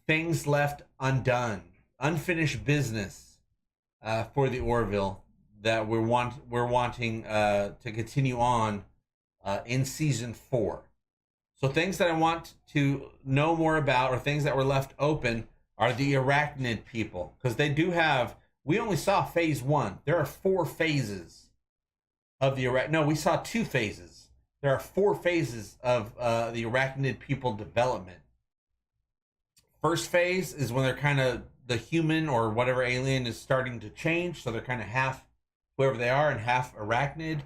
things left undone, unfinished business for the Orville that we're wanting to continue on in season 4. So things that I want to know more about, or things that were left open, are the arachnid people, because they do have. We only saw phase 1. There are 4 phases of the arachnid. No, we saw 2 phases. There are 4 phases of the arachnid people development. First phase is when they're kind of the human or whatever alien is starting to change, so they're kind of half whoever they are and half arachnid.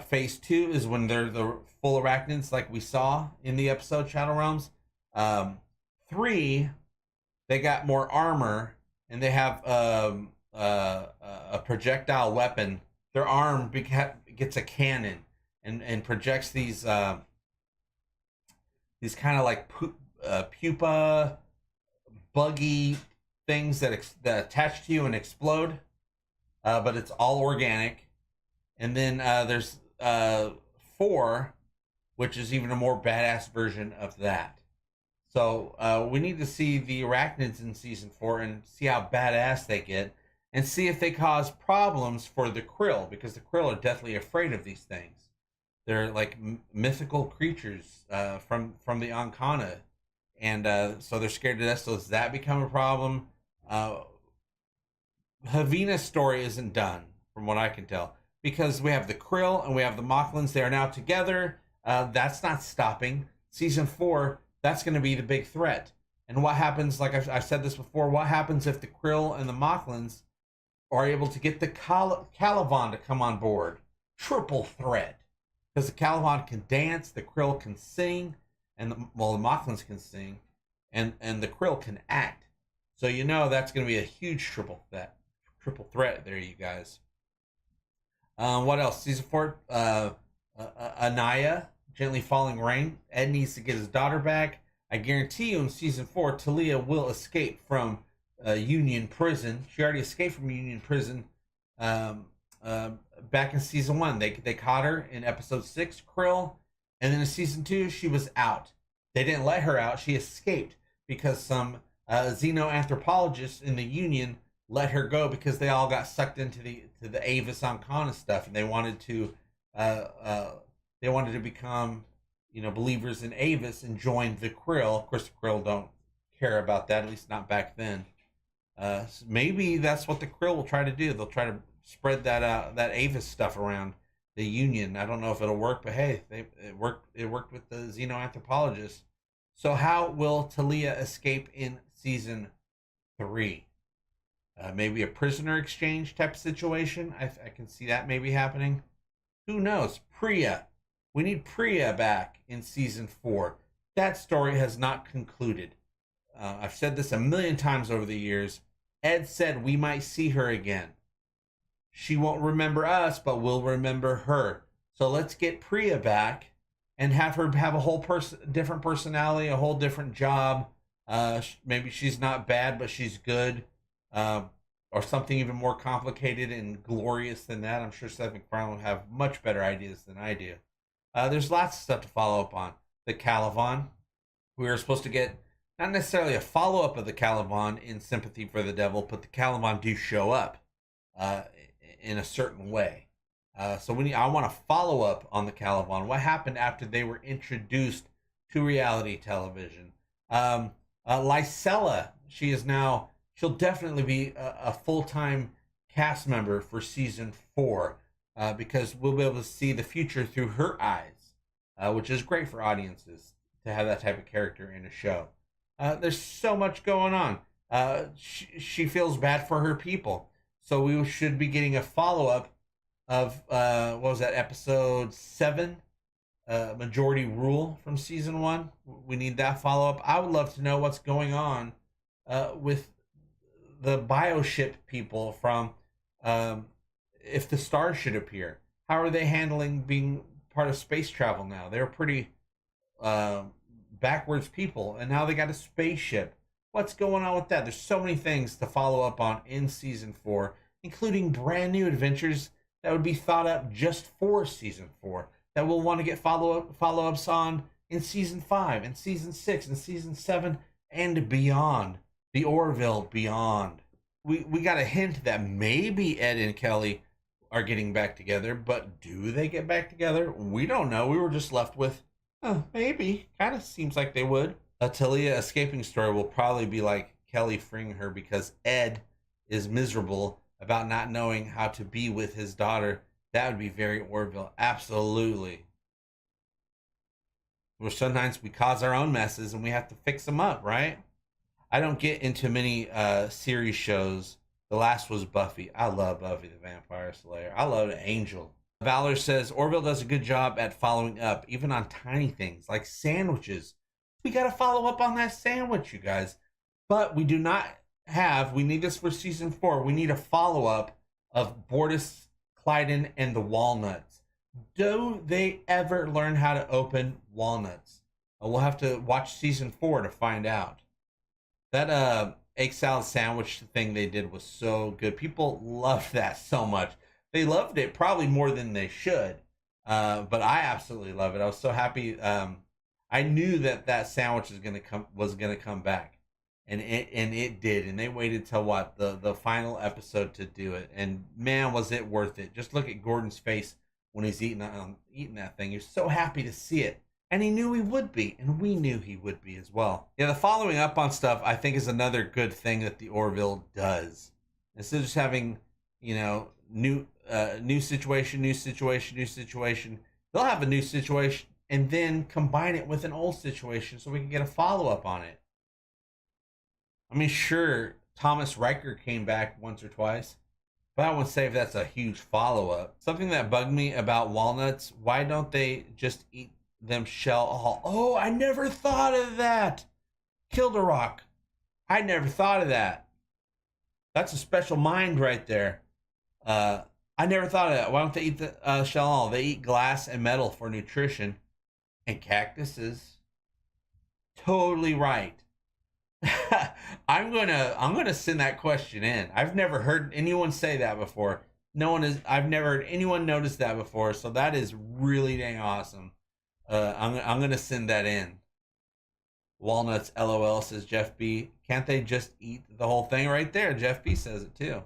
Phase 2 is when they're the full arachnids, like we saw in the episode Shadow Realms. 3, they got more armor and they have a projectile weapon. Their arm gets a cannon and projects these kind of like pupa buggy things that attach to you and explode, but it's all organic. And then there's 4, which is even a more badass version of that. So we need to see the arachnids in season 4 and see how badass they get, and see if they cause problems for the krill, because the krill are deathly afraid of these things. They're like mythical creatures from the Ancana, and so they're scared to death. So does that become a problem? Havina's story isn't done, from what I can tell, because we have the krill and we have the Mochlins. They are now together. That's not stopping. Season 4, that's going to be the big threat. And what happens, like I've said this before, what happens if the krill and the Mochlins are able to get the Caliban to come on board? Triple threat. Because the Caliban can dance, the krill can sing, and the Mochlins can sing, and the krill can act. So you know that's going to be a huge triple threat there, you guys. What else? Season 4, Anaya, Gently Falling Rain. Ed needs to get his daughter back. I guarantee you in season 4, Talia will escape from Union Prison. She already escaped from Union Prison back in season 1. They caught her in episode 6, Krill. And then in season 2, she was out. They didn't let her out. She escaped because some xenoanthropologists in the Union let her go because they all got sucked into the Avis Ancana stuff, and they wanted to become, believers in Avis and join the krill. Of course, the krill don't care about that, at least not back then. So maybe that's what the krill will try to do. They'll try to spread that Avis stuff around the Union. I don't know if it'll work, but hey, it worked with the xenoanthropologists. So how will Talia escape in season 3? Maybe a prisoner exchange type of situation. I can see that maybe happening. Who knows? Priya. We need Priya back in season 4. That story has not concluded. I've said this a million times over the years. Ed said we might see her again. She won't remember us, but we'll remember her. So let's get Priya back and have her have a whole different personality, a whole different job. Maybe she's not bad, but she's good. Or something even more complicated and glorious than that. I'm sure Seth MacFarlane will have much better ideas than I do. There's lots of stuff to follow up on. The Caliban. We were supposed to get not necessarily a follow-up of the Caliban in Sympathy for the Devil, but the Caliban do show up in a certain way. So I want to follow up on the Caliban. What happened after they were introduced to reality television? Lysella, she'll definitely be a full-time cast member for season 4 because we'll be able to see the future through her eyes, which is great for audiences to have that type of character in a show. There's so much going on. She feels bad for her people, so we should be getting a follow-up of, what was that, episode 7? Majority Rule from season 1. We need that follow-up. I would love to know what's going on with the bioship people from If the Stars Should Appear. How are they handling being part of space travel now? They're pretty backwards people, and now they got a spaceship. What's going on with that? There's so many things to follow up on in season 4, including brand new adventures that would be thought up just for season 4 that we'll want to get follow-ups on in season 5 and season 6 and season 7 and beyond. The Orville Beyond. We got a hint that maybe Ed and Kelly are getting back together, but do they get back together? We don't know. We were just left with, maybe. Kind of seems like they would. A Talia escaping story will probably be like Kelly freeing her because Ed is miserable about not knowing how to be with his daughter. That would be very Orville. Absolutely. Where sometimes we cause our own messes and we have to fix them up, right? I don't get into many series shows. The last was Buffy. I love Buffy the Vampire Slayer. I love Angel. Valor says Orville does a good job at following up, even on tiny things like sandwiches. We got to follow up on that sandwich, you guys. But we do not have, we need this for season 4. We need a follow up of Bortus, Clyden, and the walnuts. Do they ever learn how to open walnuts? We'll have to watch season 4 to find out. That egg salad sandwich thing they did was so good. People loved that so much. They loved it probably more than they should. But I absolutely love it. I was so happy. I knew that sandwich was gonna come back, and it did. And they waited till what the final episode to do it. And man, was it worth it! Just look at Gordon's face when he's eating that thing. You're so happy to see it. And he knew he would be, and we knew he would be as well. Yeah, the following up on stuff, I think, is another good thing that the Orville does. Instead of just having, new situation, they'll have a new situation and then combine it with an old situation so we can get a follow-up on it. I mean, sure, Thomas Riker came back once or twice, but I wouldn't say if that's a huge follow-up. Something that bugged me about walnuts, why don't they just eat them shell all? Oh, I never thought of that. Kilderock. I never thought of that. That's a special mind right there. I never thought of that. Why don't they eat the shell all? They eat glass and metal for nutrition, and cactuses. Totally right. I'm gonna send that question in. I've never heard anyone say that before. I've never heard anyone notice that before. So that is really dang awesome. I'm gonna send that in. Walnuts, LOL, says Jeff B. Can't they just eat the whole thing right there? Jeff B says it too.